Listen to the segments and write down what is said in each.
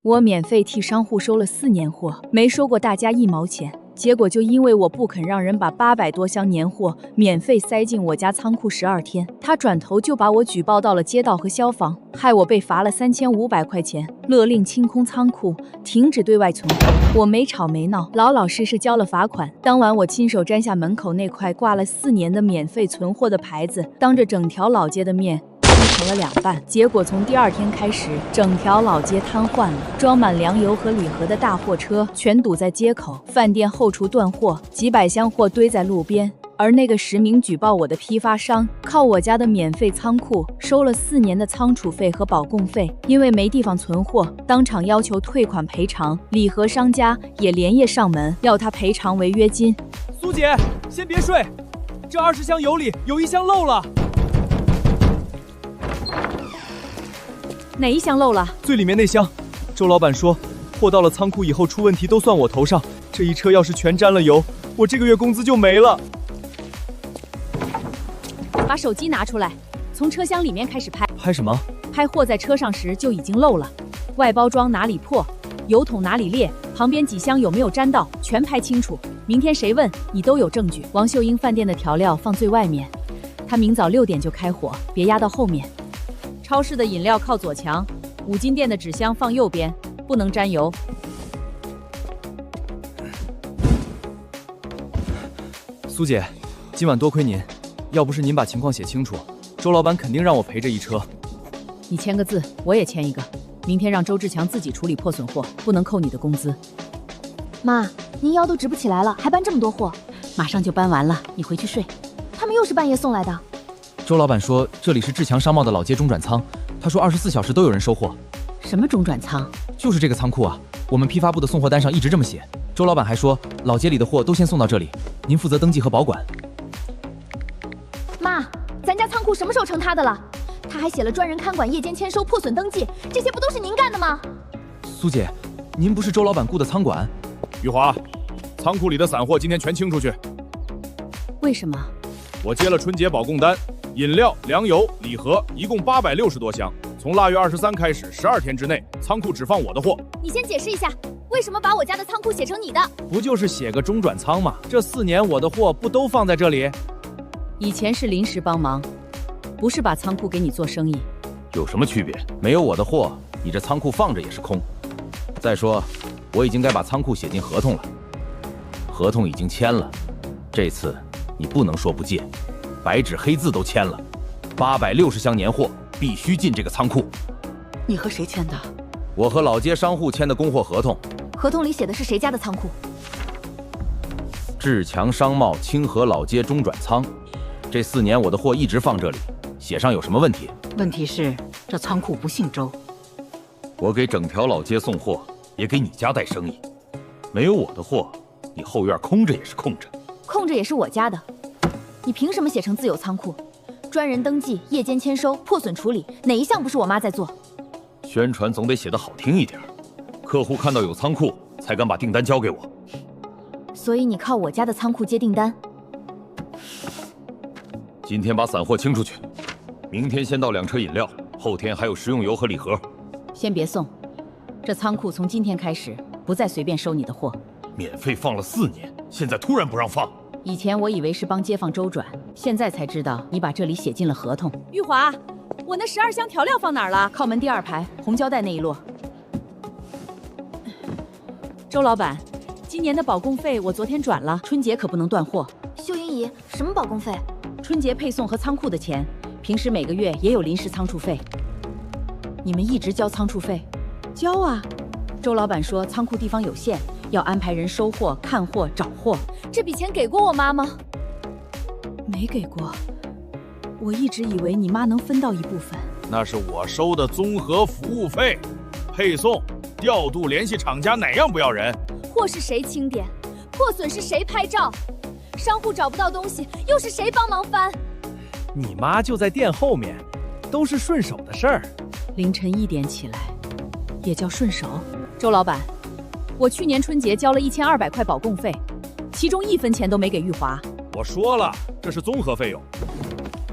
我免费替商户收了4年货，没收过大家1毛钱。结果就因为我不肯让人把800多箱年货免费塞进我家仓库12天，他转头就把我举报到了街道和消防，害我被罚了3500块钱，勒令清空仓库，停止对外存货。我没吵没闹，老老实实交了罚款。当晚我亲手摘下门口那块挂了4年的免费存货的牌子，当着整条老街的面劈成了2半，结果从第2天开始，整条老街瘫痪了，装满粮油和礼盒的大货车全堵在街口，饭店后厨断货，几百箱货堆在路边。而那个实名举报我的批发商，靠我家的免费仓库收了4年的仓储费和保供费，因为没地方存货，当场要求退款赔偿。礼盒商家也连夜上门，要他赔偿违约金。苏姐，先别睡，这20箱油里有1箱漏了。哪1箱漏了？最里面那箱。周老板说，货到了仓库以后出问题都算我头上，这一车要是全沾了油，我这个月工资就没了。把手机拿出来，从车厢里面开始拍。拍什么？拍货在车上时就已经漏了，外包装哪里破，油桶哪里裂，旁边几箱有没有沾到，全拍清楚。明天谁问你都有证据。王秀英饭店的调料放最外面，他明早6点就开火，别压到后面。超市的饮料靠左墙，5金店的纸箱放右边，不能沾油。苏姐，今晚多亏您，要不是您把情况写清楚，周老板肯定让我赔这一车。你签个字，我也签一个，明天让周志强自己处理破损货，不能扣你的工资。妈，您腰都直不起来了，还搬这么多货？马上就搬完了，你回去睡。他们又是半夜送来的。周老板说这里是志强商贸的老街中转仓，他说24小时都有人收货。什么中转仓？就是这个仓库啊，我们批发部的送货单上一直这么写。周老板还说老街里的货都先送到这里，您负责登记和保管。妈，咱家仓库什么时候成他的了？他还写了专人看管夜间签收、破损登记，这些不都是您干的吗？苏姐，您不是周老板雇的仓管？玉华，仓库里的散货今天全清出去。为什么？我接了春节保供单，饮料、粮油、礼盒一共860多箱，从腊月23开始，12天之内仓库只放我的货。你先解释一下，为什么把我家的仓库写成你的？不就是写个中转仓吗？这4年我的货不都放在这里？以前是临时帮忙，不是把仓库给你做生意。有什么区别？没有我的货，你这仓库放着也是空。再说，我已经该把仓库写进合同了，合同已经签了，这次你不能说不借，白纸黑字都签了，860箱年货必须进这个仓库。你和谁签的？我和老街商户签的供货合同。合同里写的是谁家的仓库？志强商贸清河老街中转仓。这4年我的货一直放这里，写上有什么问题？问题是这仓库不姓周。我给整条老街送货，也给你家带生意。没有我的货，你后院空着也是空着。空着也是我家的，你凭什么写成自有仓库？专人登记、夜间签收、破损处理，哪一项不是我妈在做？宣传总得写得好听一点，客户看到有仓库才敢把订单交给我。所以你靠我家的仓库接订单？今天把散货清出去，明天先到2车饮料，后天还有食用油和礼盒。先别送，这仓库从今天开始不再随便收你的货。免费放了4年，现在突然不让放。以前我以为是帮街坊周转，现在才知道你把这里写进了合同。玉华，我那12箱调料放哪儿了？靠门第2排红胶带那一摞。周老板，今年的保供费我昨天转了，春节可不能断货。秀英姨，什么保供费？春节配送和仓库的钱，平时每个月也有临时仓储费。你们一直交仓储费？交啊。周老板说仓库地方有限，要安排人收货、看货、找货。这笔钱给过我妈吗？没给过，我一直以为你妈能分到一部分。那是我收的综合服务费，配送、调度、联系厂家，哪样不要人？货是谁清点？破损是谁拍照？商户找不到东西，又是谁帮忙翻？你妈就在店后面，都是顺手的事儿。凌晨1点起来，也叫顺手？周老板，我去年春节交了1200块保供费，其中1分钱都没给玉华。我说了，这是综合费用。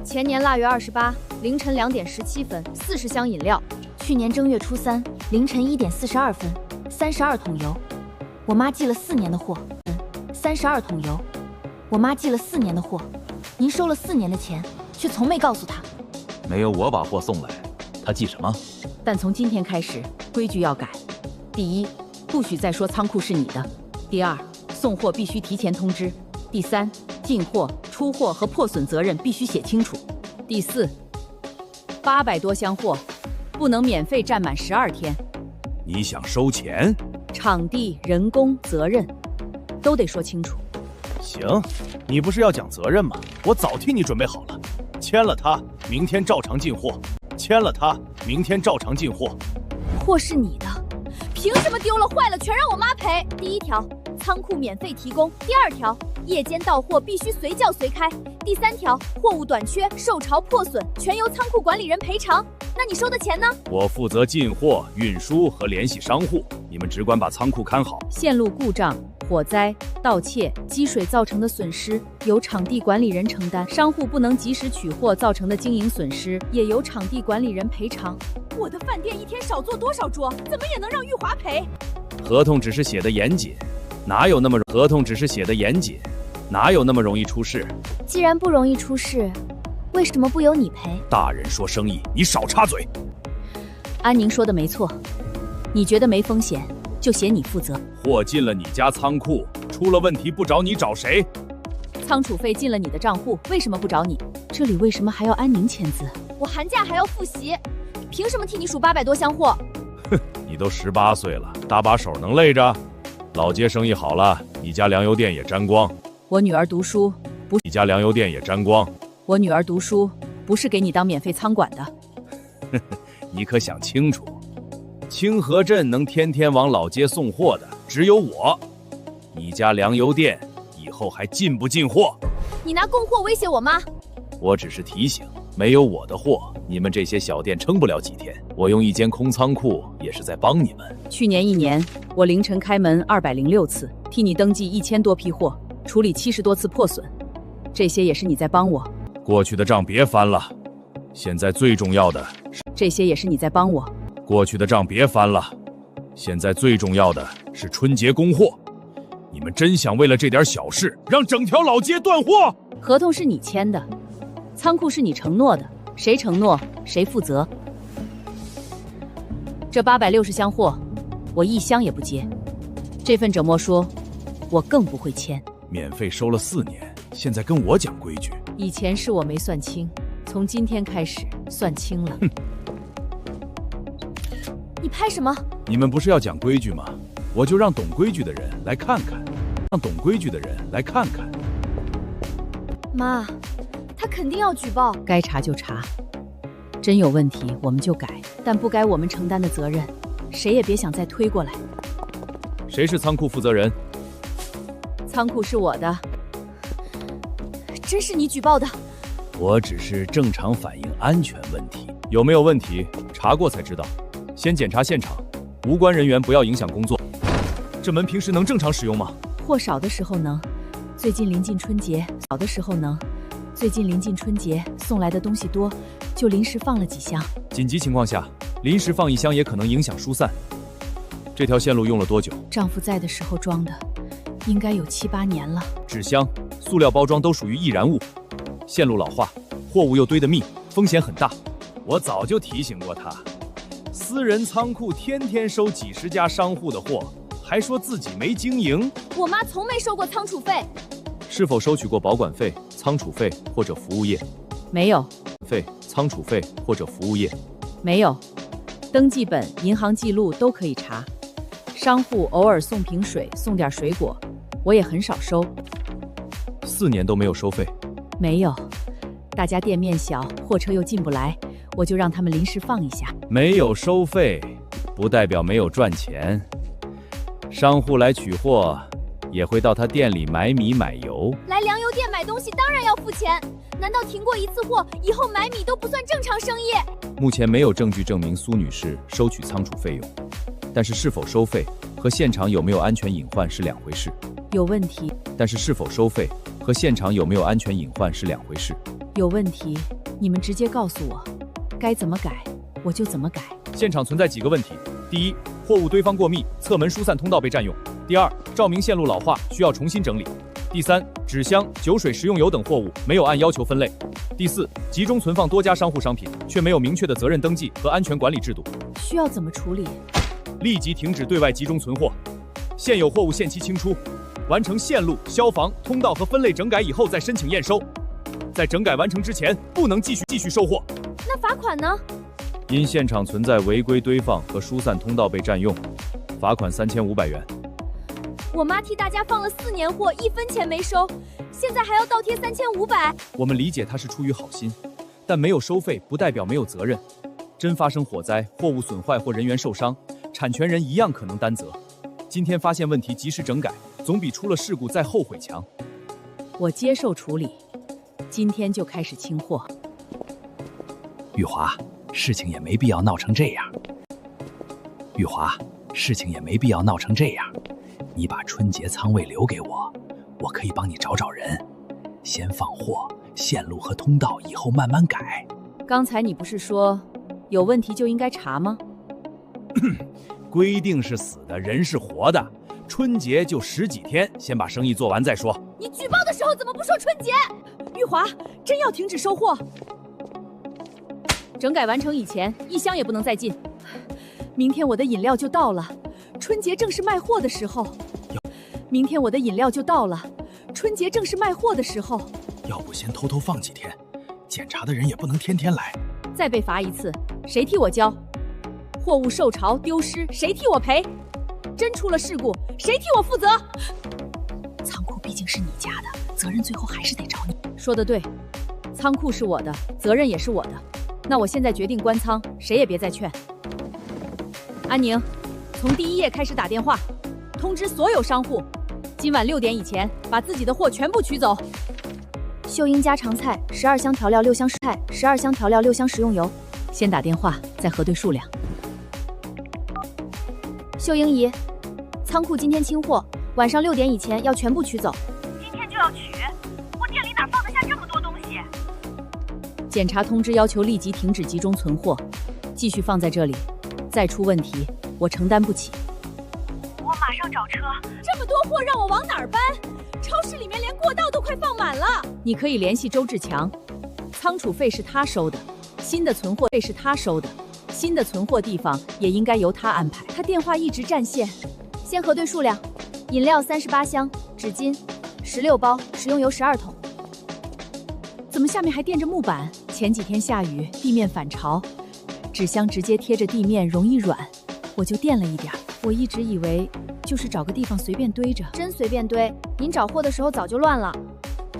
前年腊月28凌晨2点17分，40箱饮料；去年正月初3凌晨1点42分，32桶油。我妈寄了4年的货，32桶油。我妈寄了4年的货，您收了4年的钱，却从没告诉她。没有我把货送来，他寄什么？但从今天开始，规矩要改。第一，不许再说仓库是你的；第二，送货必须提前通知；第三，进货、出货和破损责任必须写清楚；第四，800多箱货不能免费占满12天。你想收钱？场地、人工、责任都得说清楚。行，你不是要讲责任吗？我早替你准备好了，签了它，明天照常进货。签了它，明天照常进货。货是你的，凭什么丢了坏了全让我妈赔？第一条，仓库免费提供；第二条，夜间到货必须随叫随开；第三条，货物短缺、受潮、破损全由仓库管理人赔偿。那你收的钱呢？我负责进货、运输和联系商户，你们只管把仓库看好。线路故障、火灾、盗窃、积水造成的损失由场地管理人承担，商户不能及时取货造成的经营损失也由场地管理人赔偿。我的饭店一天少做多少桌，怎么也能让玉华赔？合同只是写的严谨，哪有那么容易出事？既然不容易出事，为什么不由你赔？大人说生意，你少插嘴。安宁说的没错，你觉得没风险，就写你负责。货进了你家仓库，出了问题不找你找谁？仓储费进了你的账户，为什么不找你？这里为什么还要安宁签字？我寒假还要复习，凭什么替你数800多箱货？哼，你都18岁了，搭把手能累着？老街生意好了，你家粮油店也沾光。我女儿读书不，你家粮油店也沾光。我女儿读书不是给你当免费仓管的。你可想清楚，清河镇能天天往老街送货的只有我。你家粮油店以后还进不进货？你拿供货威胁我妈？我只是提醒，没有我的货，你们这些小店撑不了几天。我用一间空仓库也是在帮你们。去年1年，我凌晨开门206次，替你登记1000多批货，处理70多次破损，这些也是你在帮我。过去的账别翻了，现在最重要的是……这些也是你在帮我。过去的账别翻了，现在最重要的是春节供货。你们真想为了这点小事让整条老街断货？合同是你签的，仓库是你承诺的，谁承诺谁负责。这860箱货，我1箱也不接。这份者莫说，我更不会签。免费收了4年，现在跟我讲规矩。以前是我没算清，从今天开始算清了。你拍什么？你们不是要讲规矩吗？我就让懂规矩的人来看看，让懂规矩的人来看看。妈，他肯定要举报。该查就查，真有问题我们就改，但不该我们承担的责任，谁也别想再推过来。谁是仓库负责人？仓库是我的。真是你举报的？我只是正常反映安全问题，有没有问题查过才知道。先检查现场，无关人员不要影响工作。这门平时能正常使用吗？货少的时候能，最近临近春节，少的时候能。最近临近春节，送来的东西多，就临时放了几箱。紧急情况下，临时放1箱也可能影响疏散。这条线路用了多久？丈夫在的时候装的，应该有7、8年了。纸箱、塑料包装都属于易燃物，线路老化，货物又堆得密，风险很大。我早就提醒过他，私人仓库天天收几十家商户的货，还说自己没经营。我妈从没收过仓储费。是否收取过保管费、仓储费或者服务业？没有。仓储费或者服务业？没有。登记本、银行记录都可以查。商户偶尔送瓶水、送点水果，我也很少收。4年都没有收费？没有。大家店面小，货车又进不来，我就让他们临时放一下。没有收费，不代表没有赚钱。商户来取货，也会到他店里买米买油。来粮油店买东西当然要付钱，难道停过1次货，以后买米都不算正常生意？目前没有证据证明苏女士收取仓储费用，但是是否收费和现场有没有安全隐患是2回事。有问题。但是是否收费和现场有没有安全隐患是2回事。有问题，你们直接告诉我，该怎么改我就怎么改。现场存在几个问题：第一，货物堆放过密，侧门疏散通道被占用；第二，照明线路老化，需要重新整理；第三，纸箱、酒水、食用油等货物没有按要求分类；第四，集中存放多家商户商品，却没有明确的责任登记和安全管理制度。需要怎么处理？立即停止对外集中存货，现有货物限期清出，完成线路、消防、通道和分类整改以后再申请验收。在整改完成之前，不能继续收货。那罚款呢？因现场存在违规堆放和疏散通道被占用，罚款3500元。我妈替大家放了4年货，1分钱没收，现在还要倒贴3500。我们理解她是出于好心，但没有收费不代表没有责任。真发生火灾、货物损坏或人员受伤，产权人一样可能担责。今天发现问题及时整改，总比出了事故再后悔强。我接受处理，今天就开始清货。玉华，事情也没必要闹成这样。玉华，事情也没必要闹成这样。你把春节仓位留给我，我可以帮你找人，先放货，线路和通道以后慢慢改。刚才你不是说有问题就应该查吗？规定是死的，人是活的。春节就10几天，先把生意做完再说。你举报的时候怎么不说春节？玉华，真要停止收货。整改完成以前，1箱也不能再进。明天我的饮料就到了，春节正是卖货的时候。明天我的饮料就到了，春节正是卖货的时候。要不先偷偷放几天，检查的人也不能天天来。再被罚一次，谁替我交？货物受潮丢失，谁替我赔？真出了事故，谁替我负责？仓库毕竟是你家的，责任最后还是得找你。说得对，仓库是我的，责任也是我的。那我现在决定关仓，谁也别再劝。安宁，从第1页开始打电话，通知所有商户，今晚6点以前把自己的货全部取走。秀英家常菜12箱调料，6箱菜12箱调料，6箱食用油。先打电话，再核对数量。秀英姨，仓库今天清货，晚上6点以前要全部取走。今天就要取？我店里哪放得下这么多东西？检查通知要求立即停止集中存货，继续放在这里，再出问题我承担不起。我马上找车。这么多货让我往哪儿搬？超市里面连过道都快放满了。你可以联系周志强，仓储费是他收的，新的存货费是他收的，新的存货地方也应该由他安排。他电话一直占线。先核对数量，饮料38箱，纸巾16包，食用油12桶。怎么下面还垫着木板？前几天下雨，地面反潮，纸箱直接贴着地面容易软，我就垫了一点。我一直以为就是找个地方随便堆着，真随便堆，您找货的时候早就乱了。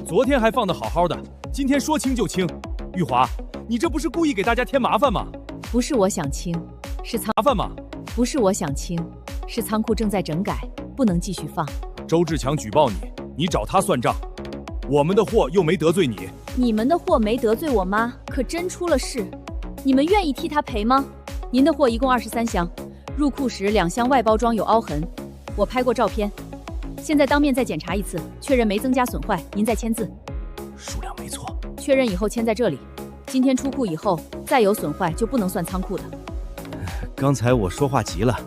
昨天还放得好好的，今天说清就清。玉华，你这不是故意给大家添麻烦吗？不是我想清，是仓麻烦吗？不是我想清，是仓库正在整改，不能继续放。周志强举报你，你找他算账。我们的货又没得罪你。你们的货没得罪我妈，可真出了事，你们愿意替她赔吗？您的货一共23箱，入库时2箱外包装有凹痕，我拍过照片，现在当面再检查一次，确认没增加损坏，您再签字。数量没错，确认以后签在这里。今天出库以后，再有损坏就不能算仓库的。刚才我说话急了，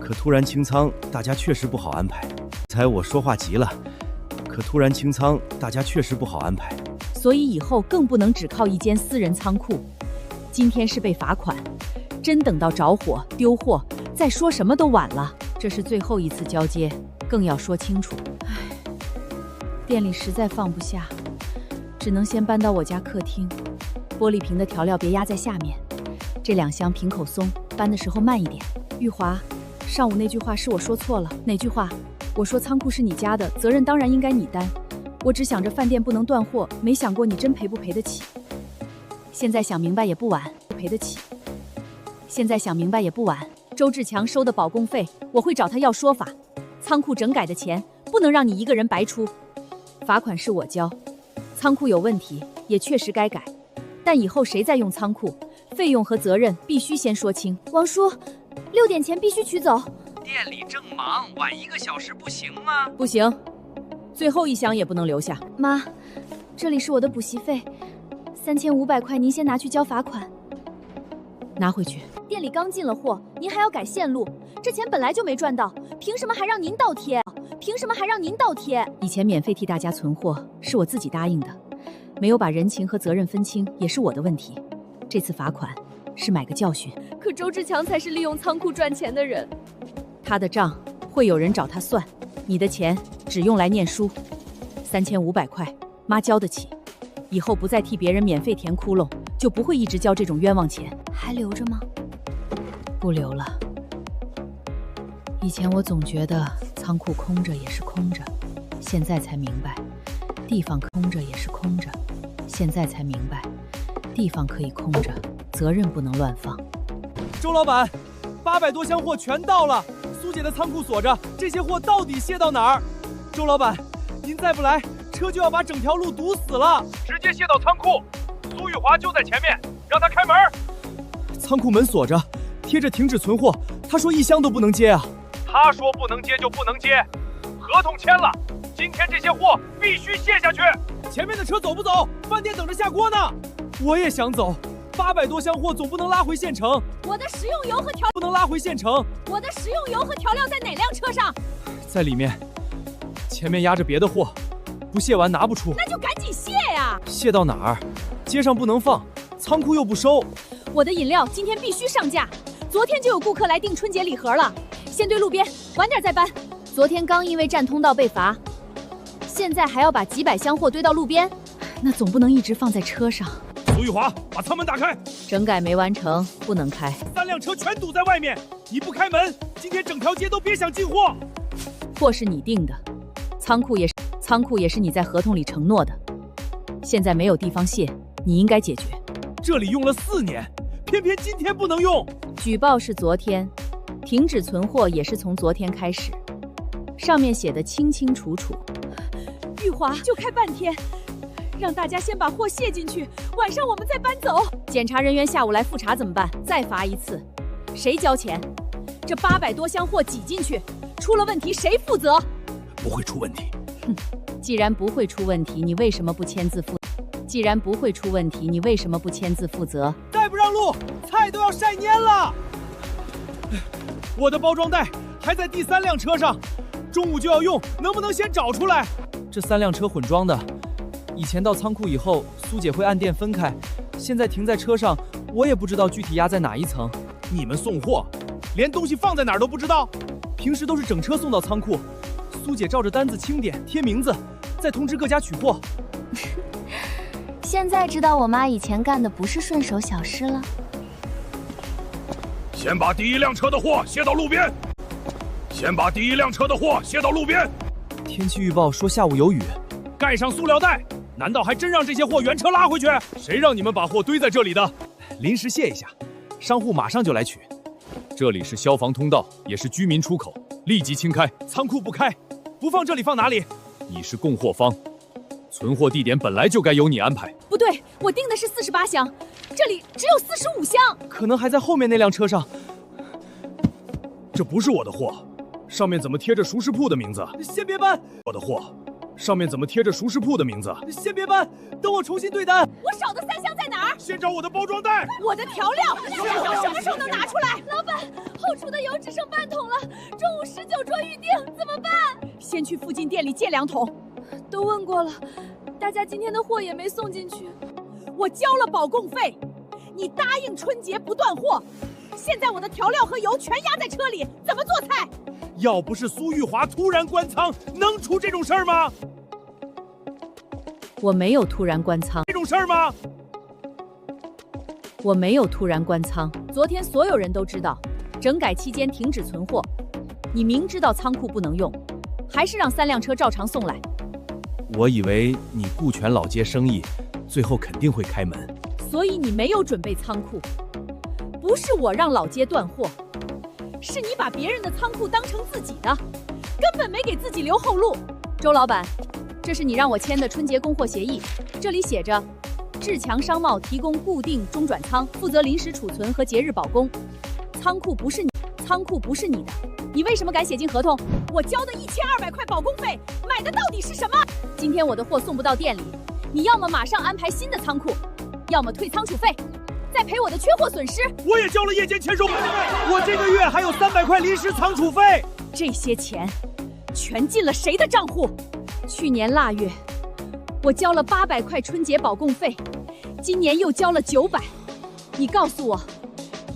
可突然清仓，大家确实不好安排。所以以后更不能只靠一间私人仓库。今天是被罚款，真等到着火丢货，再说什么都晚了。这是最后一次交接，更要说清楚。唉，店里实在放不下，只能先搬到我家客厅。玻璃瓶的调料别压在下面，这2箱瓶口松，搬的时候慢一点。玉华，上午那句话是我说错了。哪句话？我说仓库是你家的，责任当然应该你担。我只想着饭店不能断货，没想过你真赔不赔得起。现在想明白也不晚，赔得起。现在想明白也不晚。周志强收的保供费，我会找他要说法。仓库整改的钱不能让你一个人白出，罚款是我交。仓库有问题，也确实该改，但以后谁再用仓库，费用和责任必须先说清。王叔，6点前必须取走。店里正忙，晚1个小时不行吗？不行，最后1箱也不能留下。妈，这里是我的补习费，3500块，您先拿去交罚款。拿回去。店店里刚进了货，您还要改线路，这钱本来就没赚到，凭什么还让您倒贴？凭什么还让您倒贴？以前免费替大家存货是我自己答应的，没有把人情和责任分清也是我的问题。这次罚款是买个教训。可周志强才是利用仓库赚钱的人，他的账会有人找他算，你的钱只用来念书。3500块，妈交得起，以后不再替别人免费填窟窿，就不会一直交这种冤枉钱。还留着吗？不留了。以前我总觉得仓库空着也是空着，现在才明白，地方空着也是空着，现在才明白，地方可以空着，责任不能乱放。周老板，800多箱货全到了，苏姐的仓库锁着，这些货到底卸到哪儿？周老板，您再不来，车就要把整条路堵死了。直接卸到仓库，苏玉华就在前面，让他开门。仓库门锁着，贴着停止存货，他说1箱都不能接啊。他说不能接就不能接，合同签了，今天这些货必须卸下去。前面的车走不走？饭店等着下锅呢。我也想走，800多箱货总不能拉回县城。我的食用油和调不能拉回县城。我的食用油和调料在哪辆车上？在里面。前面压着别的货，不卸完拿不出。那就赶紧卸呀！卸到哪儿？街上不能放，仓库又不收。我的饮料今天必须上架，昨天就有顾客来订春节礼盒了。先堆路边，晚点再搬。昨天刚因为占通道被罚，现在还要把几百箱货堆到路边，那总不能一直放在车上。苏玉华，把舱门打开。整改没完成，不能开。3辆车全堵在外面，你不开门，今天整条街都别想进货。货是你定的，仓库也是你在合同里承诺的，现在没有地方卸，你应该解决。这里用了4年，偏偏今天不能用。举报是昨天，停止存货也是从昨天开始，上面写的清清楚楚。玉华就开半天，让大家先把货卸进去，晚上我们再搬走。检查人员下午来复查怎么办？再罚一次，谁交钱？这800多箱货挤进去，出了问题谁负责？不会出问题。哼，既然不会出问题，你为什么不签字负？既然不会出问题，你为什么不签字负责？再不让路，菜都要晒蔫了。我的包装袋还在第3辆车上，中午就要用，能不能先找出来？这3辆车混装的，以前到仓库以后，苏姐会按电分开，现在停在车上，我也不知道具体压在哪一层。你们送货，连东西放在哪儿都不知道？平时都是整车送到仓库，苏姐照着单子清点贴名字，再通知各家取货。现在知道我妈以前干的不是顺手小事了。先把第1辆车的货卸到路边。先把第1辆车的货卸到路边。天气预报说下午有雨，盖上塑料袋，难道还真让这些货原车拉回去？谁让你们把货堆在这里的？临时卸一下，商户马上就来取。这里是消防通道，也是居民出口，立即清开。仓库不开，不放这里放哪里？你是供货方，存货地点本来就该由你安排。不对，我订的是48箱，这里只有45箱。可能还在后面那辆车上。这不是我的货，上面怎么贴着熟食铺的名字？先别搬！我的货，上面怎么贴着熟食铺的名字？先别搬，等我重新对单。我少的3箱在哪儿？先找我的包装袋。我的调料什么时候能拿出来？老板，后厨的油只剩半桶了，中午19桌预定，怎么办？先去附近店里借2桶。都问过了，大家今天的货也没送进去。我交了保供费，你答应春节不断货，现在我的调料和油全压在车里，怎么做菜？要不是苏玉华突然关仓，能出这种事儿吗？我没有突然关仓。这种事儿吗？我没有突然关仓。昨天所有人都知道，整改期间停止存货。你明知道仓库不能用，还是让3辆车照常送来。我以为你顾全老街生意，最后肯定会开门。所以你没有准备仓库。不是我让老街断货，是你把别人的仓库当成自己的，根本没给自己留后路。周老板，这是你让我签的春节供货协议，这里写着志强商贸提供固定中转仓，负责临时储存和节日保供。仓库不是你的，你为什么敢写进合同？我交的1200块保供费，买的到底是什么？今天我的货送不到店里，你要么马上安排新的仓库，要么退仓储费。再赔我的缺货损失。我也交了夜间签收费，我这个月还有300块临时仓储费。这些钱全进了谁的账户？去年腊月我交了800块春节保供费，今年又交了900。你告诉我，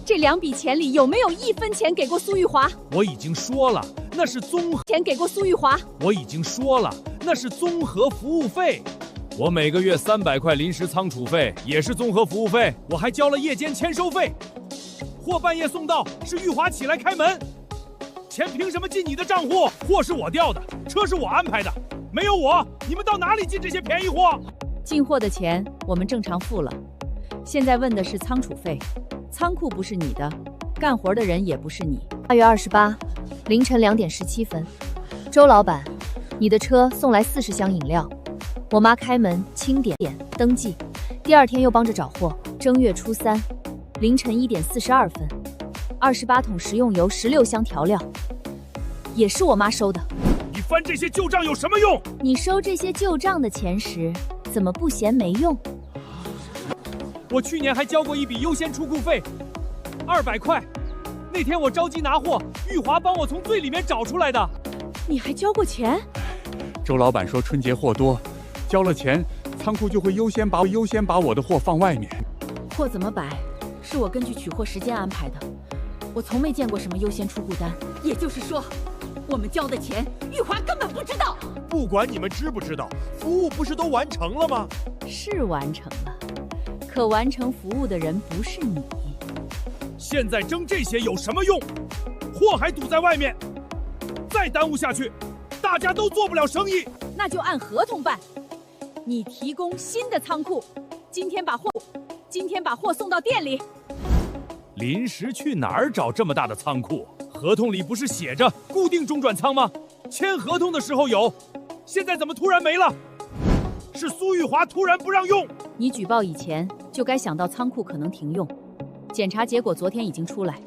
这2笔钱里有没有1分钱给过苏玉华？我已经说了，那是综合钱给过苏玉华。我已经说了，那是综合服务费。我每个月300块临时仓储费也是综合服务费，我还交了夜间签收费。货半夜送到是玉华起来开门，钱凭什么进你的账户？货是我调的，车是我安排的，没有我，你们到哪里进这些便宜货？进货的钱我们正常付了，现在问的是仓储费。仓库不是你的，干活的人也不是你。8月28凌晨2点17分，周老板，你的车送来40箱饮料，我妈开门清点登记，第2天又帮着找货。正月初3凌晨1点42分，28桶食用油，16箱调料，也是我妈收的。你翻这些旧账有什么用？你收这些旧账的钱时，怎么不嫌没用？我去年还交过一笔优先出库费，200块。那天我着急拿货，玉华帮我从最里面找出来的。你还交过钱？周老板说春节货多，交了钱，仓库就会优先把我的货放外面。货怎么摆，是我根据取货时间安排的，我从没见过什么优先出库单。也就是说，我们交的钱，玉华根本不知道。不管你们知不知道，服务不是都完成了吗？是完成了，可完成服务的人不是你。现在争这些有什么用？货还堵在外面，再耽误下去，大家都做不了生意。那就按合同办。你提供新的仓库，今天把货送到店里。临时去哪儿找这么大的仓库？合同里不是写着固定中转仓吗？签合同的时候有，现在怎么突然没了？是苏玉华突然不让用。你举报以前就该想到仓库可能停用，检查结果昨天已经出来，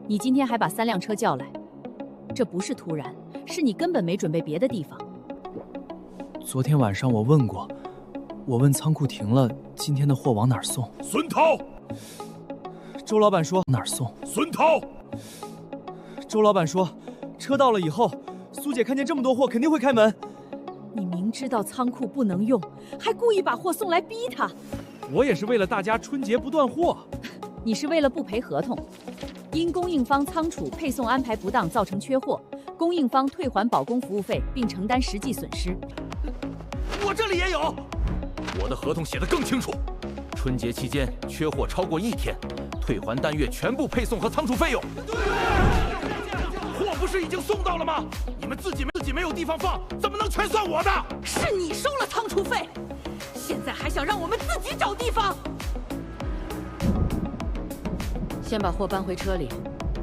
你今天还把3辆车叫来，这不是突然，是你根本没准备别的地方。昨天晚上我问过，我问仓库停了，今天的货往哪儿送？孙涛，周老板说哪儿送？孙涛，周老板说，车到了以后，苏姐看见这么多货肯定会开门。你明知道仓库不能用，还故意把货送来逼他。我也是为了大家春节不断货。你是为了不赔合同，因供应方仓储配送安排不当造成缺货，供应方退还保供服务费并承担实际损失。我这里也有，我的合同写得更清楚，春节期间缺货超过1天，退还单月全部配送和仓储费用。货不是已经送到了吗？你们自己没有地方放，怎么能全算我的？是你收了仓储费，现在还想让我们自己找地方？先把货搬回车里，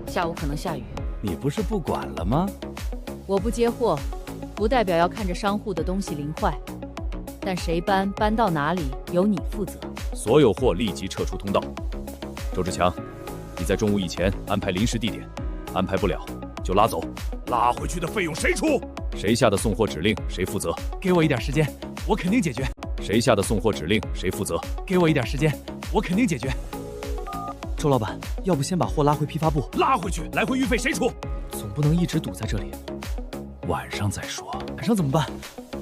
下午可能下雨。你不是不管了吗？我不接货，不代表要看着商户的东西零坏，但谁搬到哪里由你负责。所有货立即撤出通道。周志强，你在中午以前安排临时地点，安排不了就拉走。拉回去的费用谁出？谁下的送货指令谁负责。给我一点时间，我肯定解决。谁下的送货指令谁负责。给我一点时间，我肯定解决。周老板，要不先把货拉回批发部？拉回去，来回运费谁出？总不能一直堵在这里。晚上再说。晚上怎么办？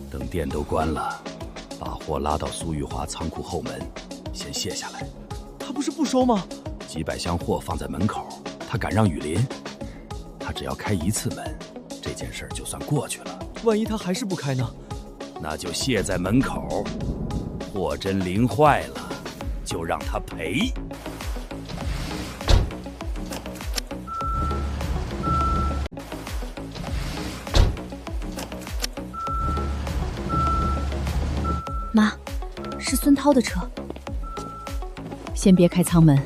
等店都关了，把货拉到苏玉华仓库后门，先卸下来。他不是不收吗？几百箱货放在门口，他敢让雨淋？他只要开1次门，这件事就算过去了。万一他还是不开呢？那就卸在门口，货真淋坏了，就让他赔。妈，是孙涛的车。先别开舱门。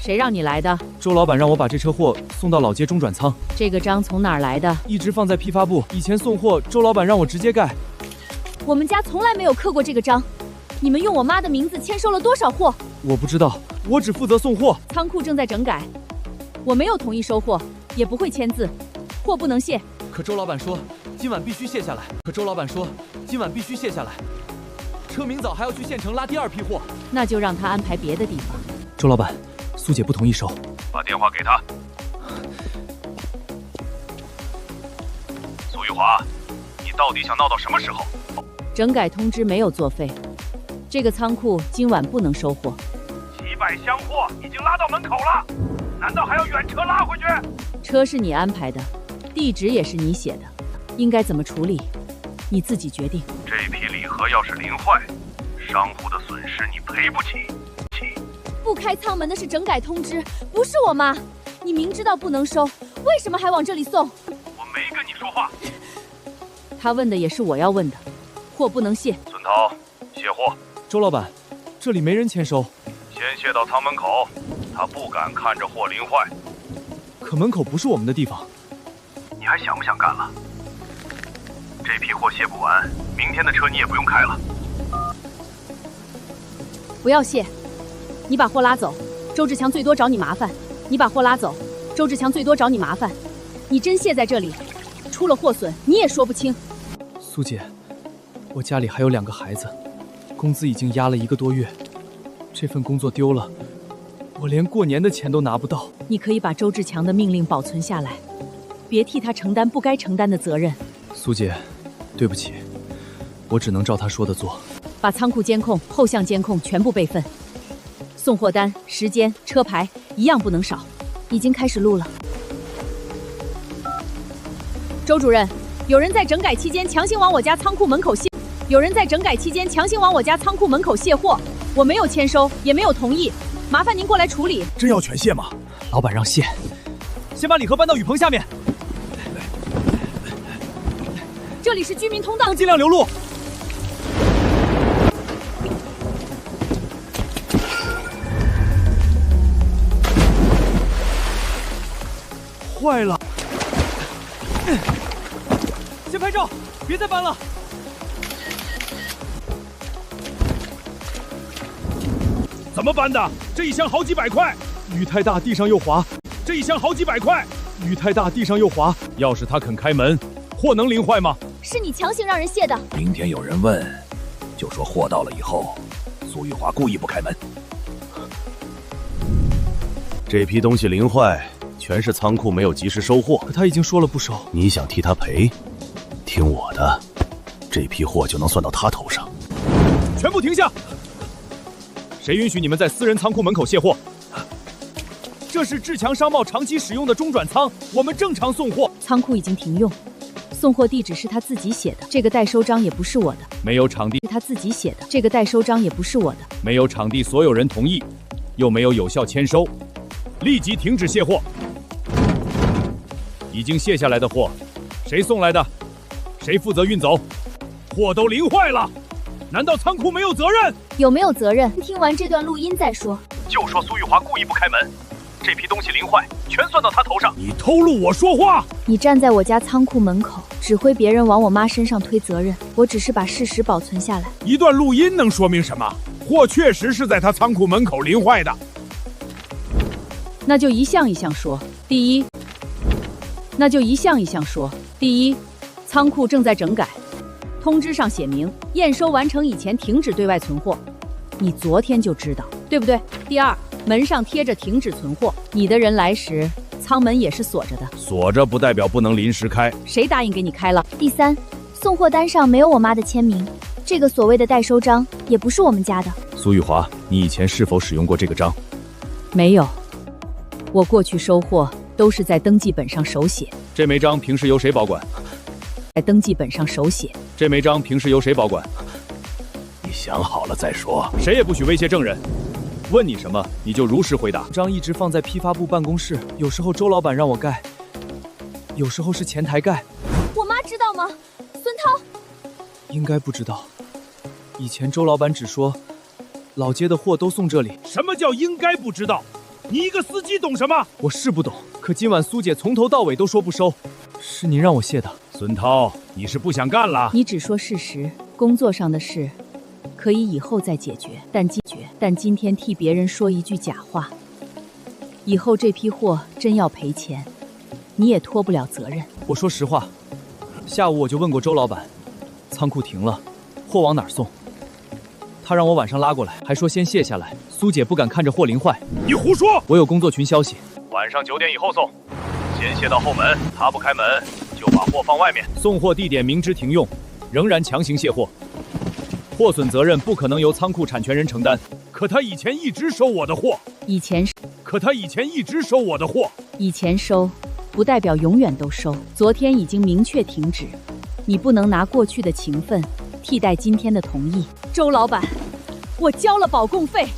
谁让你来的？周老板让我把这车货送到老街中转仓。这个章从哪儿来的？一直放在批发部，以前送货周老板让我直接盖。我们家从来没有刻过这个章，你们用我妈的名字签收了多少货？我不知道，我只负责送货。仓库正在整改，我没有同意收货，也不会签字，货不能卸。可周老板说今晚必须卸下来。车明早还要去县城拉第2批货，那就让他安排别的地方。周老板，苏姐不同意收。把电话给他。苏玉华，你到底想闹到什么时候？整改通知没有作废，这个仓库今晚不能收货。几百箱货已经拉到门口了，难道还要远车拉回去？车是你安排的，地址也是你写的，应该怎么处理，你自己决定。这批礼盒要是淋坏，商户的损失你赔不起。不开仓门的是整改通知，不是我妈。你明知道不能收，为什么还往这里送？我没跟你说话。他问的也是我要问的，货不能卸。孙涛，卸货。周老板，这里没人签收。先卸到仓门口，他不敢看着货淋坏。可门口不是我们的地方。你还想不想干了？这批货卸不完，明天的车你也不用开了。不要卸，你把货拉走，周志强最多找你麻烦。你把货拉走，周志强最多找你麻烦。你真卸在这里，出了货损你也说不清。苏姐，我家里还有2个孩子，工资已经压了1个多月，这份工作丢了，我连过年的钱都拿不到。你可以把周志强的命令保存下来，别替他承担不该承担的责任。苏姐，对不起，我只能照他说的做。把仓库监控、后巷监控全部备份，送货单、时间、车牌一样不能少。已经开始录了。周主任，有人在整改期间强行往我家仓库门口卸，货，我没有签收，也没有同意，麻烦您过来处理。真要全卸吗？老板让卸。先把礼盒搬到雨棚下面。这里是居民通道，尽量留路。坏了！先拍照，别再搬了。怎么搬的？这一箱好几百块。雨太大，地上又滑。这一箱好几百块。雨太大，地上又滑。要是他肯开门，货能淋坏吗？是你强行让人卸的。明天有人问，就说货到了以后，苏玉华故意不开门。这批东西淋坏，全是仓库没有及时收货。可他已经说了不收。你想替他赔？听我的，这批货就能算到他头上。全部停下！谁允许你们在私人仓库门口卸货？这是志强商贸长期使用的中转仓，我们正常送货。仓库已经停用，送货地址是他自己写的，这个代收章也不是我的。没有场地是他自己写的，这个代收章也不是我的。没有场地所有人同意，又没有有效签收，立即停止卸货。已经卸下来的货，谁送来的？谁负责运走？货都淋坏了，难道仓库没有责任？有没有责任？听完这段录音再说。就说苏玉华故意不开门，这批东西淋坏，全算到他头上。你偷录我说话！你站在我家仓库门口，指挥别人往我妈身上推责任。我只是把事实保存下来。一段录音能说明什么？货确实是在他仓库门口淋坏的。那就一项一项说。第一，仓库正在整改，通知上写明验收完成以前停止对外存货，你昨天就知道，对不对？第二，门上贴着停止存货，你的人来时仓门也是锁着的。锁着不代表不能临时开。谁答应给你开了？第三，送货单上没有我妈的签名，这个所谓的代收章也不是我们家的。苏玉华，你以前是否使用过这个章？没有，我过去收货都是在登记本上手写。这枚章平时由谁保管？在登记本上手写。这枚章平时由谁保管？你想好了再说。谁也不许威胁证人。问你什么，你就如实回答。章一直放在批发部办公室，有时候周老板让我盖，有时候是前台盖。我妈知道吗？孙涛应该不知道。以前周老板只说，老街的货都送这里。什么叫应该不知道？你一个司机懂什么？我是不懂，可今晚苏姐从头到尾都说不收，是您让我卸的。孙涛，你是不想干了？你只说事实，工作上的事可以以后再解决，但今天替别人说一句假话，以后这批货真要赔钱，你也脱不了责任。我说实话，下午我就问过周老板，仓库停了，货往哪儿送？他让我晚上拉过来，还说先卸下来。苏姐不敢看着货淋坏。你胡说！我有工作群消息，晚上9点以后送，先卸到后门，他不开门就把货放外面。送货地点明知停用，仍然强行卸货，货损责任不可能由仓库产权人承担。可他以前一直收我的货，以前收，不代表永远都收。昨天已经明确停止，你不能拿过去的情分替代今天的同意。周老板，我交了保供费，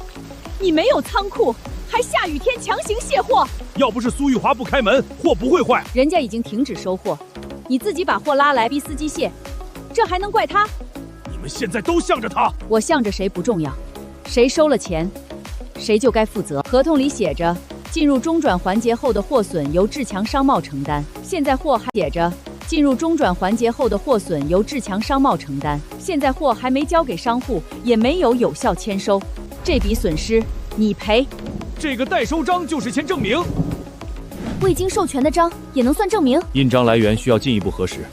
你没有仓库，还下雨天强行卸货。要不是苏玉华不开门，货不会坏。人家已经停止收货，你自己把货拉来逼司机卸，这还能怪他？你们现在都向着他。我向着谁不重要，谁收了钱，谁就该负责。合同里写着，进入中转环节后的货损由志强商贸承担。现在货还写着，进入中转环节后的货损由志强商贸承担。现在货还没交给商户，也没有有效签收，这笔损失你赔。这个代收章就是签证明。未经授权的章也能算证明？印章来源需要进一步核实。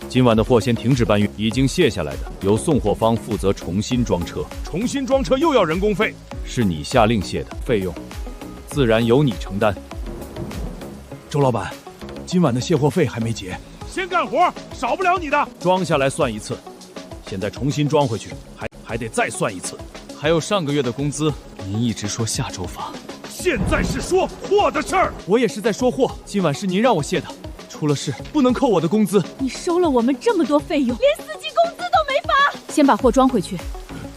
今晚的货先停止搬运，已经卸下来的由送货方负责重新装车。重新装车又要人工费，是你下令卸的，费用自然由你承担。周老板，今晚的卸货费还没结，先干活，少不了你的。装下来算一次，现在重新装回去，还得再算一次。还有上个月的工资，您一直说下周发，现在是说货的事儿。我也是在说货，今晚是您让我卸的，出了事不能扣我的工资。你收了我们这么多费用，连司机工资都没发。先把货装回去，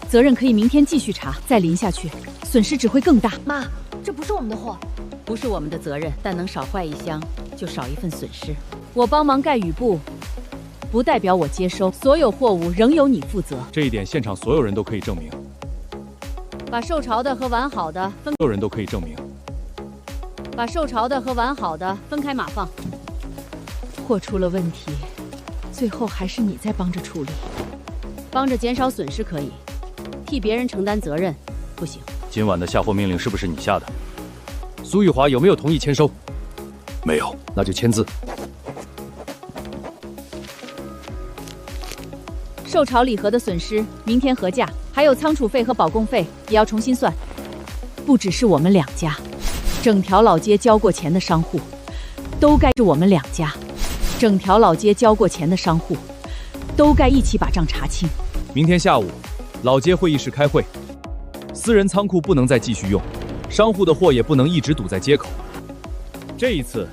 责任可以明天继续查，再淋下去，损失只会更大。妈，这不是我们的货，不是我们的责任，但能少坏一箱，就少一份损失。我帮忙盖雨布，不代表我接收，所有货物仍由你负责。这一点现场所有人都可以证明。把受潮的和完好的分，所有人都可以证明。把受潮的和完好的分开码放。货出了问题，最后还是你在帮着处理。帮着减少损失可以，替别人承担责任不行。今晚的下货命令是不是你下的？苏玉华有没有同意签收？没有。那就签字。受潮礼盒的损失明天核价，还有仓储费和保供费也要重新算。不只是我们两家，整条老街交过钱的商户都该是我们两家，整条老街交过钱的商户都该一起把账查清。明天下午，老街会议室开会。私人仓库不能再继续用，商户的货也不能一直堵在街口。这一次，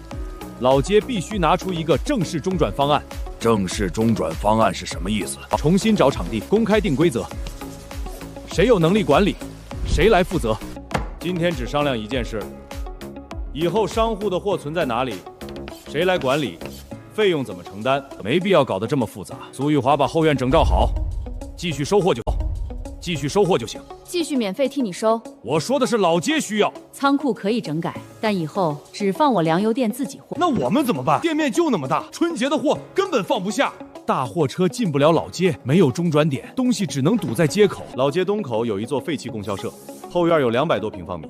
老街必须拿出一个正式中转方案。正式中转方案是什么意思？重新找场地，公开定规则，谁有能力管理，谁来负责。今天只商量一件事，以后商户的货存在哪里，谁来管理，费用怎么承担，没必要搞得这么复杂。苏玉华把后院整照好，继续收货就行。继续免费替你收。我说的是老街需要。仓库可以整改，但以后只放我粮油店自己货。那我们怎么办？店面就那么大，春节的货根本放不下，大货车进不了老街，没有中转点，东西只能堵在街口。老街东口有一座废弃供销社，后院有200多平方米，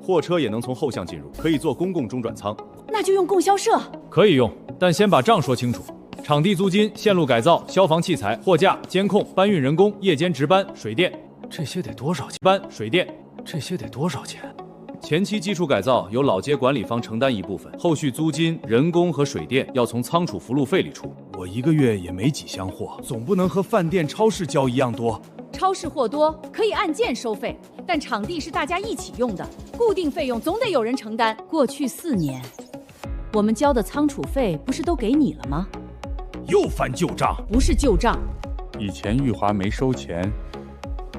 货车也能从后巷进入，可以做公共中转仓。那就用供销社。可以用，但先把账说清楚。场地租金、线路改造、消防器材、货架、监控、搬运人工、夜间值班、水电，这些得多少钱？水电，这些得多少钱？前期基础改造由老街管理方承担一部分，后续租金、人工和水电要从仓储服务费里出。我一个月也没几箱货，总不能和饭店、超市交一样多。超市货多可以按件收费，但场地是大家一起用的，固定费用总得有人承担。过去4年，我们交的仓储费不是都给你了吗？又翻旧账？不是旧账，以前玉华没收钱，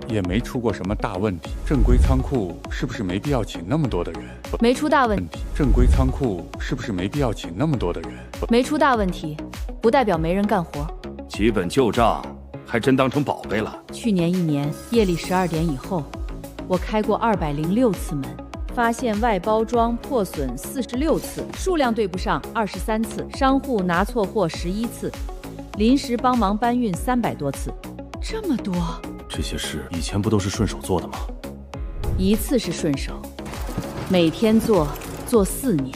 也没出过什么大问题。正规仓库是不是没必要请那么多的人？没出大问题。正规仓库是不是没必要请那么多的人？没出大问题，不代表没人干活。几本旧账还真当成宝贝了。去年1年夜里12点以后，我开过206次门，发现外包装破损46次，数量对不上23次，商户拿错货11次，临时帮忙搬运300多次，这么多。这些事以前不都是顺手做的吗？一次是顺手，每天做4年，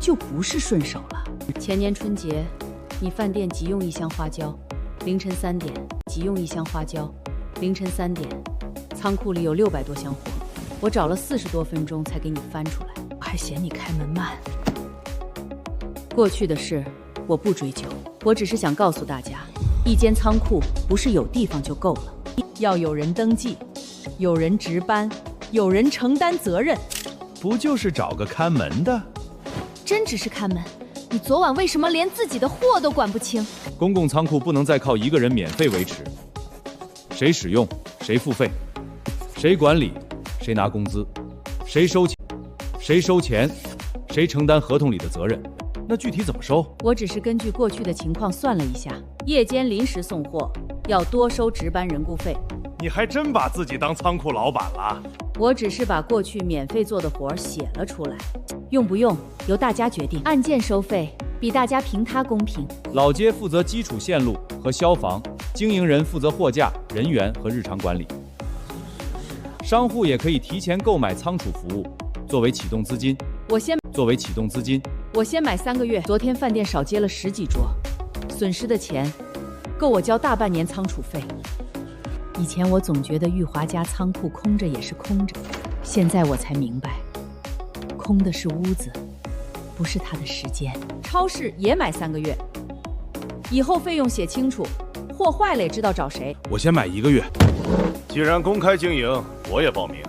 就不是顺手了。前年春节，你饭店急用1箱花椒，凌晨3点急用1箱花椒，凌晨3点仓库里有600多箱货，我找了40多分钟才给你翻出来，我还嫌你开门慢。过去的事我不追究，我只是想告诉大家，一间仓库不是有地方就够了，要有人登记，有人值班，有人承担责任。不就是找个看门的？真只是看门？你昨晚为什么连自己的货都管不清？公共仓库不能再靠一个人免费维持，谁使用谁付费，谁管理谁拿工资，谁收钱谁承担合同里的责任。那具体怎么收？我只是根据过去的情况算了一下，夜间临时送货要多收值班人工费。你还真把自己当仓库老板了？我只是把过去免费做的活写了出来，用不用由大家决定。按件收费，比大家平他公平。老街负责基础线路和消防，经营人负责货架、人员和日常管理。商户也可以提前购买仓储服务，作为启动资金。我先买3个月。昨天饭店少接了10几桌，损失的钱够我交大半年仓储费。以前我总觉得玉华家仓库空着也是空着，现在我才明白，空的是屋子，不是他的时间。超市也买3个月，以后费用写清楚，货坏了也知道找谁。我先买1个月。既然公开经营，我也报名。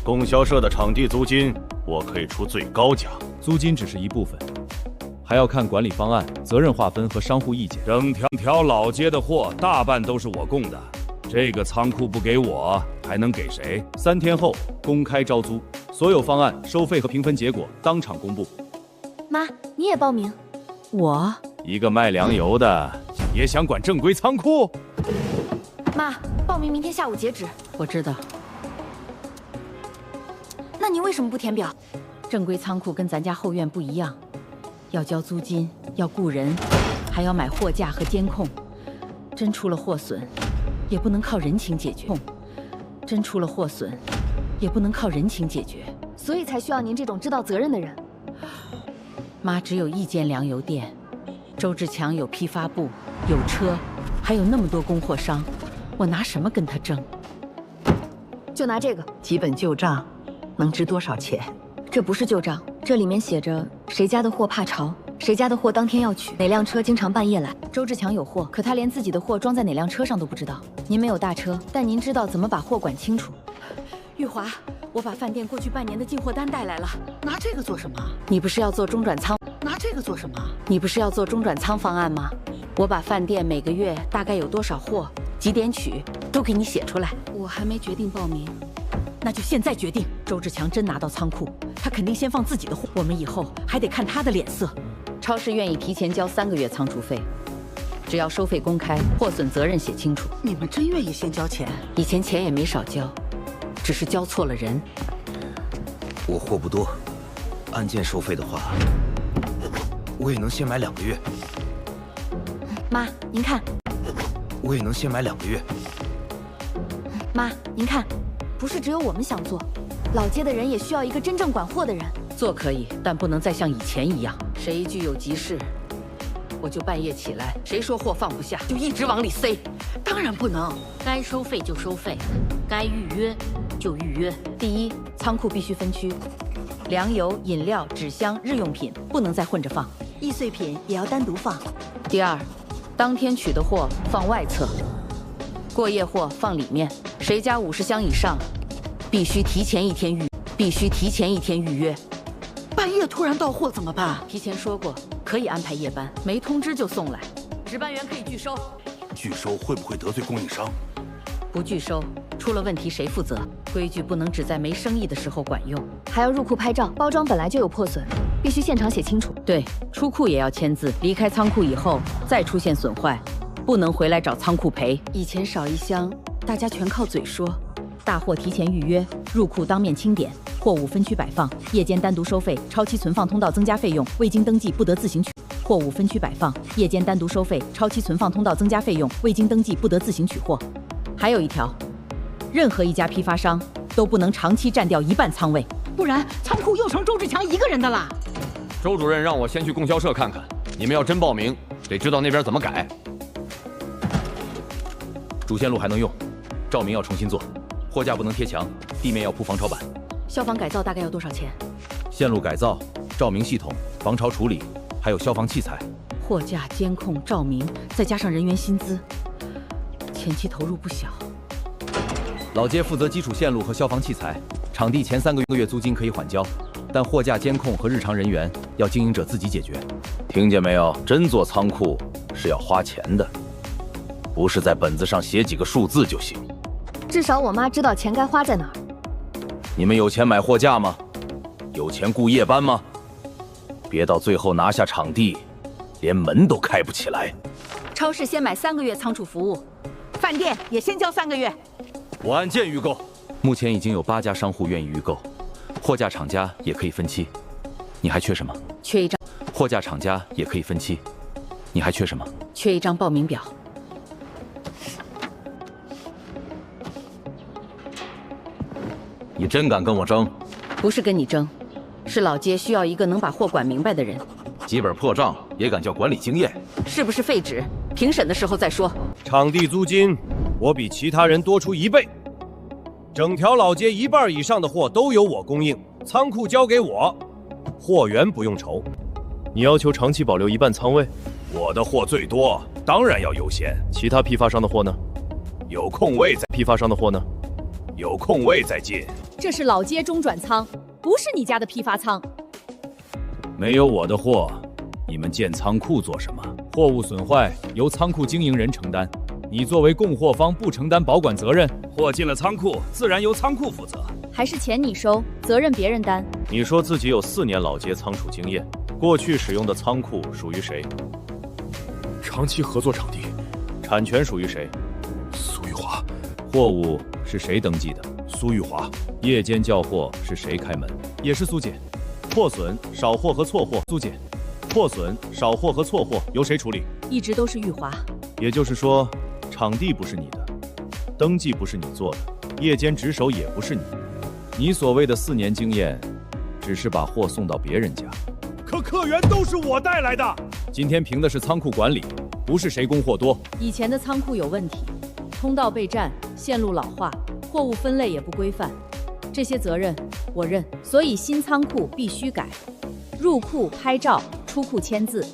供销社的场地租金，我可以出最高价。租金只是一部分，还要看管理方案、责任划分和商户意见。整条老街的货大半都是我供的，这个仓库不给我，还能给谁？3天后公开招租，所有方案、收费和评分结果当场公布。妈，你也报名？我一个卖粮油的也想管正规仓库？妈，报名明天下午截止。我知道。那你为什么不填表？正规仓库跟咱家后院不一样，要交租金，要雇人，还要买货架和监控。真出了货损，也不能靠人情解决。所以才需要您这种知道责任的人。妈只有1间粮油店，周志强有批发部，有车，还有那么多供货商，我拿什么跟他争？就拿这个几本旧账，能值多少钱？这不是旧账，这里面写着谁家的货怕潮，谁家的货当天要取，哪辆车经常半夜来。周志强有货，可他连自己的货装在哪辆车上都不知道。您没有大车，但您知道怎么把货管清楚。玉华，我把饭店过去半年的进货单带来了。拿这个做什么？你不是要做中转仓？拿这个做什么？你不是要做中转仓方案吗？我把饭店每个月大概有多少货，几点取，都给你写出来。我还没决定报名。那就现在决定。周志强真拿到仓库，他肯定先放自己的货，我们以后还得看他的脸色。超市愿意提前交3个月仓储费，只要收费公开，货损责任写清楚。你们真愿意先交钱？以前钱也没少交，只是交错了人。我货不多，按件收费的话，我也能先买2个月。妈，您看，我也能先买2个月。妈，您看，不是只有我们想做，老街的人也需要一个真正管货的人。做可以，但不能再像以前一样，谁一句有急事，我就半夜起来，谁说货放不下，就一直往里塞。当然不能，该收费就收费，该预约就预约。第一，仓库必须分区，粮油、饮料、纸箱、日用品不能再混着放，易碎品也要单独放。第二，当天取的货放外侧，过夜货放里面。谁家50箱以上，必须提前1天预约。半夜突然到货怎么办？提前说过，可以安排夜班，没通知就送来。值班员可以拒收。拒收会不会得罪供应商？不拒收，出了问题谁负责？规矩不能只在没生意的时候管用。还要入库拍照，包装本来就有破损，必须现场写清楚。对，出库也要签字。离开仓库以后再出现损坏，不能回来找仓库赔。以前少1箱，大家全靠嘴说。大货提前预约，入库当面清点，货物分区摆放，夜间单独收费，超期存放通道增加费用，未经登记不得自行取。货物分区摆放，夜间单独收费，超期存放通道增加费用，未经登记不得自行取货。还有一条，任何一家批发商都不能长期占掉1半仓位，不然仓库又成周志强一个人的了。周主任让我先去供销社看看，你们要真报名，得知道那边怎么改。主线路还能用，照明要重新做，货架不能贴墙，地面要铺防潮板。消防改造大概要多少钱？线路改造、照明系统、防潮处理，还有消防器材。货架、监控、照明，再加上人员薪资，前期投入不小。老街负责基础线路和消防器材，场地前3个月租金可以缓交，但货架、监控和日常人员要经营者自己解决。听见没有？真做仓库是要花钱的，不是在本子上写几个数字就行。至少我妈知道钱该花在哪儿。你们有钱买货架吗？有钱雇夜班吗？别到最后拿下场地，连门都开不起来。超市先买3个月仓储服务，饭店也先交3个月。我按件预购，目前已经有8家商户愿意预购，货架厂家也可以分期。你还缺什么？缺一张。货架厂家也可以分期。你还缺什么？缺一张报名表。你真敢跟我争？不是跟你争，是老街需要一个能把货管明白的人。几本破账也敢叫管理经验？是不是废纸？评审的时候再说。场地租金我比其他人多出1倍，整条老街1半以上的货都由我供应，仓库交给我，货源不用愁。你要求长期保留1半仓位？我的货最多，当然要优先。其他批发商的货呢？有空位再批发商的货呢？有空位再进。这是老街中转仓，不是你家的批发仓。没有我的货，你们建仓库做什么？货物损坏由仓库经营人承担，你作为供货方不承担保管责任。货进了仓库，自然由仓库负责。还是钱你收，责任别人担。你说自己有4年老街仓储经验，过去使用的仓库属于谁？长期合作场地，产权属于谁？苏玉华。货物是谁登记的？苏玉华。夜间叫货是谁开门？也是苏姐。破损、少货和错货，苏姐。破损、少货和错货由谁处理？一直都是玉华。也就是说，场地不是你的，登记不是你做的，夜间值守也不是你。你所谓的4年经验，只是把货送到别人家。可客源都是我带来的。今天凭的是仓库管理，不是谁供货多。以前的仓库有问题，通道被占，线路老化，货物分类也不规范，这些责任我认。所以新仓库必须改，入库拍照，出库签字，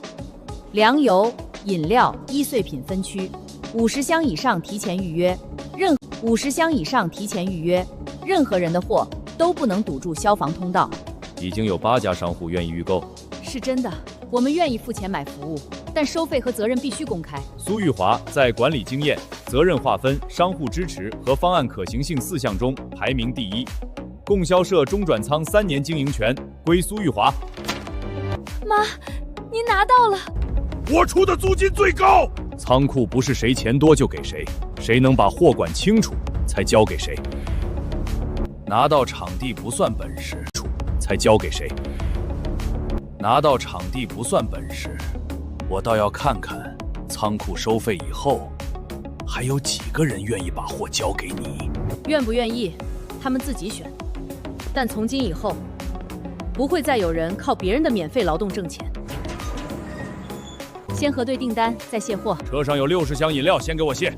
粮油、饮料、易碎品分区，50箱以上提前预约，50箱以上提前预约，任何人的货都不能堵住消防通道。已经有8家商户愿意预购。是真的，我们愿意付钱买服务，但收费和责任必须公开。苏玉华在管理经验、责任划分、商户支持和方案可行性4项中排名第1。供销社中转仓3年经营权归苏玉华。妈，您拿到了。我出的租金最高。仓库不是谁钱多就给谁，谁能把货管清楚才交给谁。拿到场地不算本事，才交给谁。拿到场地不算本事，我倒要看看仓库收费以后，还有几个人愿意把货交给你。愿不愿意，他们自己选。但从今以后，不会再有人靠别人的免费劳动挣钱。先核对订单，再卸货。车上有60箱饮料，先给我卸。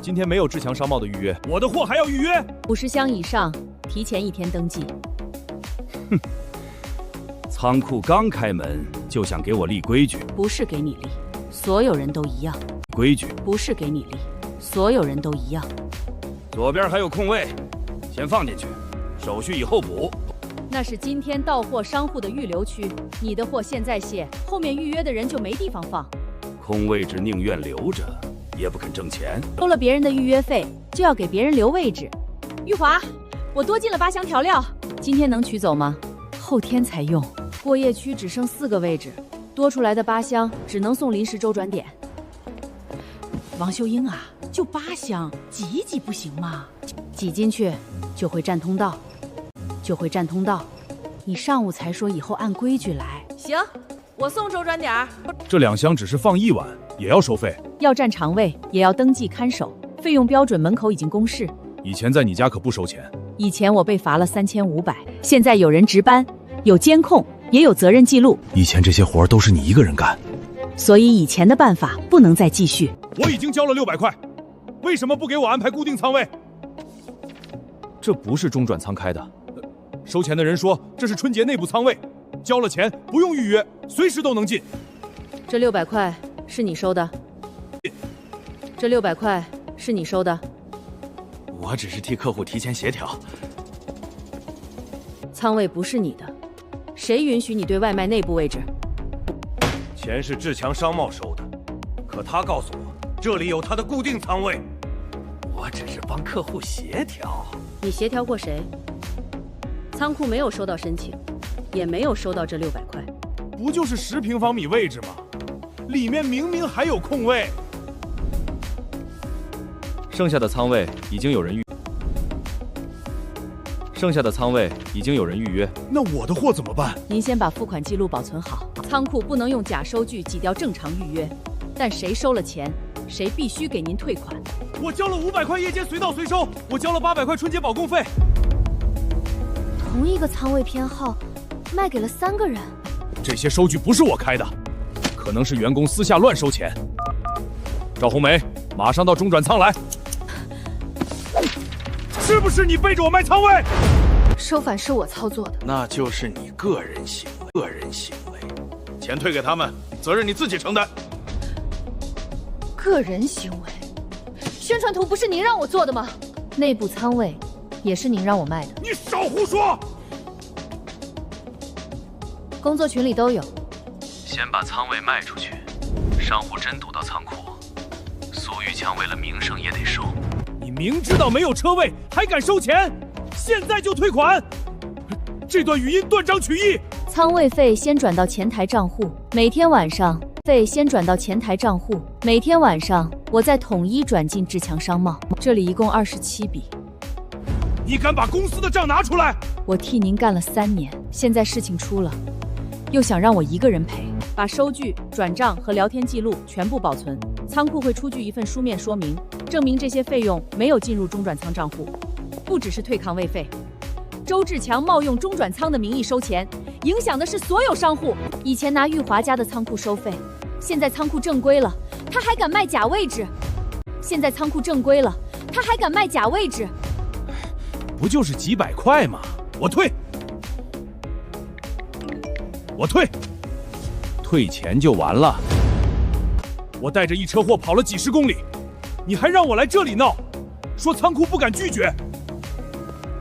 今天没有志强商贸的预约，我的货还要预约。50箱以上，提前1天登记。哼，仓库刚开门就想给我立规矩？不是给你立，所有人都一样。规矩？不是给你立，所有人都一样。左边还有空位，先放进去，手续以后补。那是今天到货商户的预留区，你的货现在卸，后面预约的人就没地方放。空位置宁愿留着，也不肯挣钱。收了别人的预约费，就要给别人留位置。玉华，我多进了8箱调料，今天能取走吗？后天才用。过夜区只剩4个位置，多出来的8箱只能送临时周转点。王秀英啊，就8箱，挤一挤不行吗？挤进去就会占通道，就会占通道。你上午才说以后按规矩来。行，我送周转点儿。这2箱只是放1晚，也要收费？要占肠位，也要登记看守，费用标准门口已经公示。以前在你家可不收钱。以前我被罚了3500，现在有人值班，有监控，也有责任记录。以前这些活都是你一个人干，所以以前的办法不能再继续。我已经交了600块，为什么不给我安排固定仓位？这不是中转仓开的。收钱的人说这是春节内部仓位，交了钱不用预约，随时都能进。这600块是你收的？这600块是你收的？我只是替客户提前协调。仓位不是你的，谁允许你对外卖内部位置？钱是志强商贸收的，可他告诉我这里有他的固定仓位。我只是帮客户协调。你协调过谁？仓库没有收到申请，也没有收到这600块。不就是10平方米位置吗？里面明明还有空位。剩下的仓位已经有人预约。那我的货怎么办？您先把付款记录保存好。仓库不能用假收据挤掉正常预约，但谁收了钱，谁必须给您退款。我交了500块夜间随到随收，我交了800块春节保供费。同一个仓位编号，卖给了3个人。这些收据不是我开的，可能是员工私下乱收钱。赵红梅，马上到中转仓来。是不是你背着我卖仓位？收返是我操作的，那就是你个人行为。钱退给他们，责任你自己承担。个人行为。宣传图不是您让我做的吗？内部仓位也是您让我卖的。你少胡说！工作群里都有。先把仓位卖出去，商户真堵到仓库，苏玉强为了名声也得收。你明知道没有车位还敢收钱，现在就退款！这段语音断章取义。仓位费先转到前台账户，每天晚上我再统一转进志强商贸。这里一共27笔。你敢把公司的账拿出来？我替您干了3年，现在事情出了，又想让我一个人赔？把收据、转账和聊天记录全部保存。仓库会出具一份书面说明，证明这些费用没有进入中转仓账户。不只是退抗位费，周志强冒用中转仓的名义收钱，影响的是所有商户。以前拿玉华家的仓库收费，现在仓库正规了，他还敢卖假位置？不就是几百块吗？我退，退钱就完了。我带着一车货跑了几10公里，你还让我来这里闹，说仓库不敢拒绝。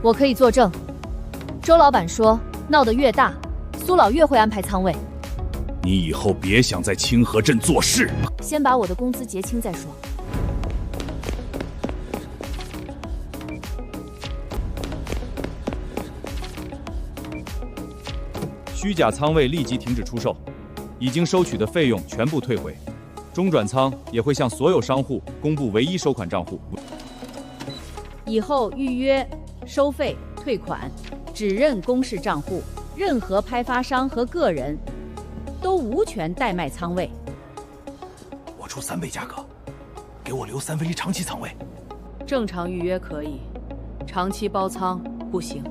我可以作证，周老板说，闹得越大，苏老越会安排仓位。你以后别想在清河镇做事。先把我的工资结清再说。虚假仓位立即停止出售，已经收取的费用全部退回。中转仓也会向所有商户公布唯一收款账户。以后预约、收费、退款只认公示账户，任何拍发商和个人都无权代卖仓位。我出3倍价格，给我留1/3长期仓位。正常预约可以，长期包仓不行。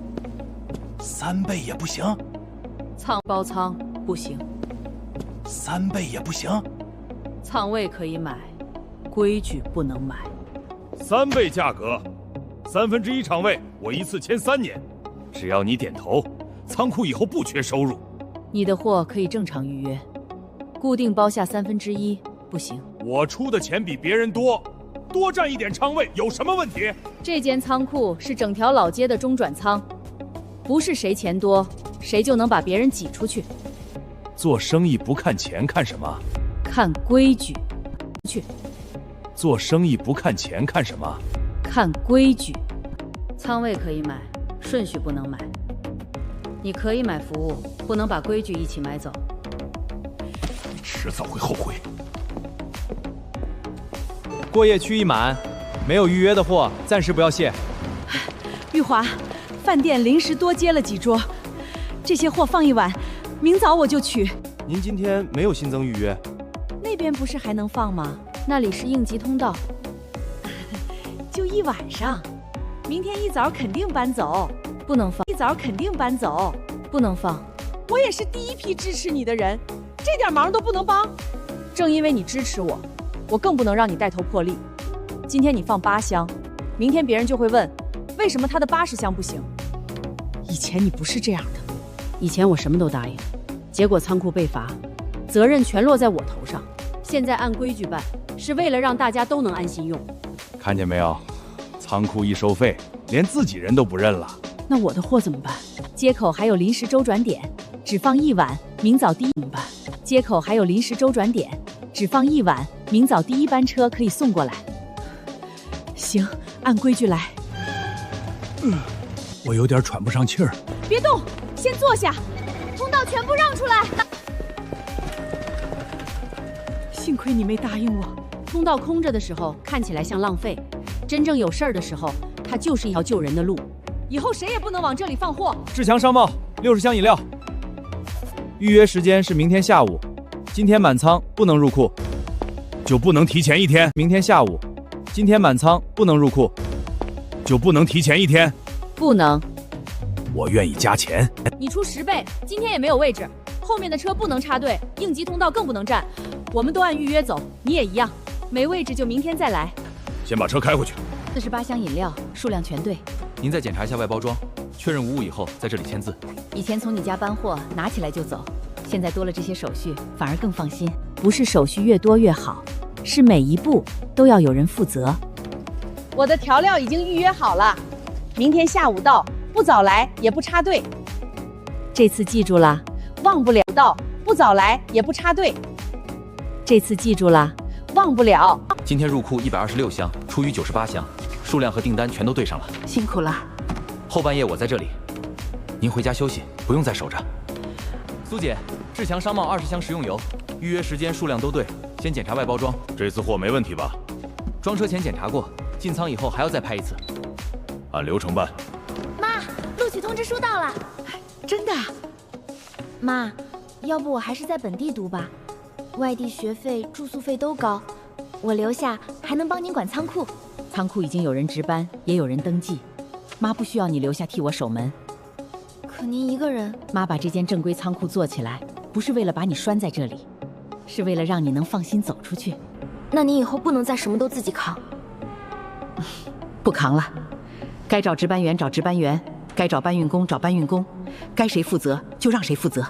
3倍也不行？仓包仓不行。3倍也不行？仓位可以买，规矩不能买。 3倍价格，1/3场位，我一次签3年，只要你点头，仓库以后不缺收入。你的货可以正常预约，固定包下1/3不行。我出的钱比别人多，多占一点仓位有什么问题？这间仓库是整条老街的中转仓，不是谁钱多谁就能把别人挤出去。做生意不看钱看什么？看规矩。去。做生意不看钱看什么？看规矩。仓位可以买，顺序不能买。你可以买服务，不能把规矩一起买走。你迟早会后悔。过夜区已满，没有预约的货暂时不要卸。玉华，饭店临时多接了几桌，这些货放一晚，明早我就取。您今天没有新增预约？那边不是还能放吗？那里是应急通道，就一晚上，明天一早肯定搬走，不能放。一早肯定搬走，不能放。我也是第一批支持你的人，这点忙都不能帮。正因为你支持我，我更不能让你带头破例。今天你放8箱，明天别人就会问，为为什么他的80箱不行？以前你不是这样的。以前我什么都答应，结果仓库被罚，责任全落在我头上。现在按规矩办，是为了让大家都能安心用。看见没有？仓库一收费，连自己人都不认了。那我的货怎么办？街口还有临时周转点，只放1晚，明早第一怎么办？街口还有临时周转点，只放1晚，明早第1班车可以送过来。行，按规矩来。我有点喘不上气儿。别动，先坐下。通道全部让出来。幸亏你没答应我。通道空着的时候看起来像浪费，真正有事儿的时候，它就是一条救人的路。以后谁也不能往这里放货。志强商贸60箱饮料，预约时间是明天下午。今天满仓不能入库，就不能提前1天。明天下午，今天满仓不能入库，就不能提前1天。不能。我愿意加钱。你出10倍，今天也没有位置，后面的车不能插队，应急通道更不能占。我们都按预约走，你也一样。没位置就明天再来。先把车开回去。48箱饮料，数量全对。您再检查一下外包装，确认无误以后，在这里签字。以前从你家搬货，拿起来就走，现在多了这些手续，反而更放心。不是手续越多越好，是每一步都要有人负责。我的调料已经预约好了，明天下午到，不早来也不插队。这次记住了，忘不了到，不早来也不插队。这次记住了，忘不了。今天入库126箱，出于98箱，数量和订单全都对上了。辛苦了。后半夜我在这里，您回家休息，不用再守着。苏姐，志强商贸20箱食用油，预约时间数量都对，先检查外包装。这次货没问题吧？装车前检查过，进仓以后还要再拍一次。按流程办。妈，录取通知书到了。真的？妈，要不我还是在本地读吧，外地学费、住宿费都高，我留下还能帮您管仓库。仓库已经有人值班，也有人登记，妈不需要你留下替我守门。可您一个人，妈把这间正规仓库做起来，不是为了把你拴在这里，是为了让你能放心走出去。那您以后不能再什么都自己扛。不扛了，该找值班员找值班员，该找搬运工找搬运工，该谁负责就让谁负责。